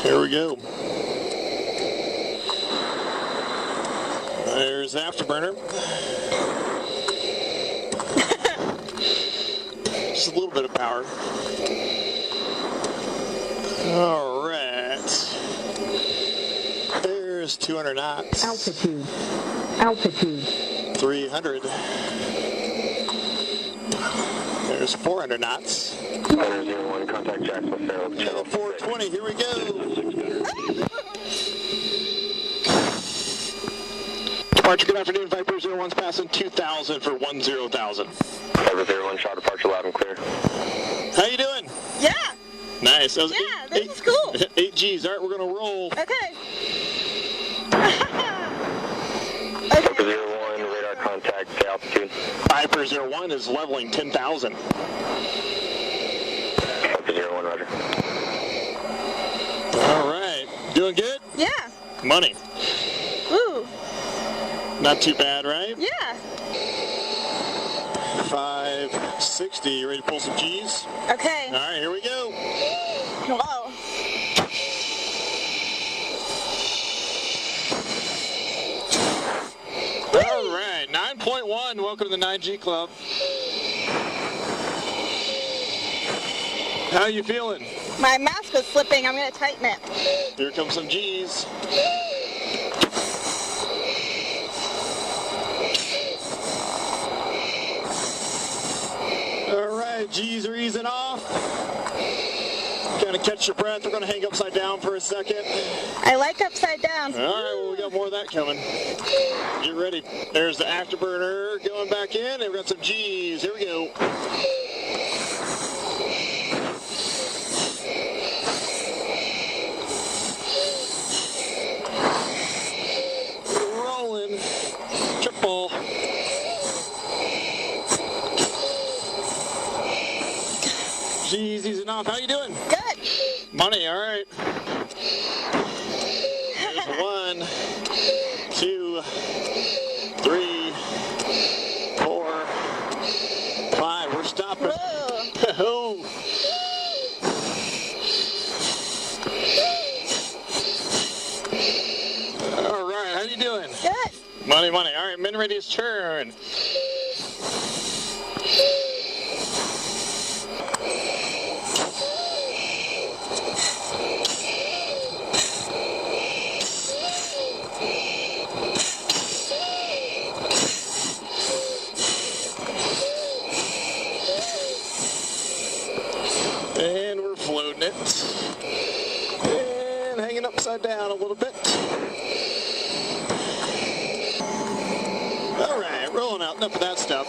Here we go. There's Afterburner. Just a little bit of power. All right. There's 200 knots. Altitude. Altitude. 300. There's 400 knots. 01, contact Jackson Farrell. And 420, here we go. Departure, good afternoon. Viper 01's passing 2,000 for 10,000. Viper 01, shot departure loud and clear. How you doing? Yeah. Nice. That was Yeah, this is cool. 8 G's. All right, we're going to roll. Okay. Viper 01, radar contact, altitude. Viper 01 is leveling 10,000. Viper 01, roger. All right. Doing good? Yeah. Money. Ooh. Not too bad, right? Yeah. 560. You ready to pull some G's? Okay. All right, here we go. Whoa. All right, 9.1. Welcome to the 9G Club. How you feeling? My mask was slipping. I'm going to tighten it. Here comes some G's. All right, G's are easing off. Kind of catch your breath. We're going to hang upside down for a second. I like upside down. All right, well, we got more of that coming. Get ready. There's the Afterburner going back in. And we've got some G's. Here we go. Rolling. Triple. G's easing off. How you doing? Good. Money, all right. There's 1, 2, 3, 4, 5. We're stopping. Whoa. Oh. All right, how you doing? Good. Money, money. All right, men ready to turn. And we're floating it. And hanging upside down a little bit. All right, rolling out. Enough of that stuff.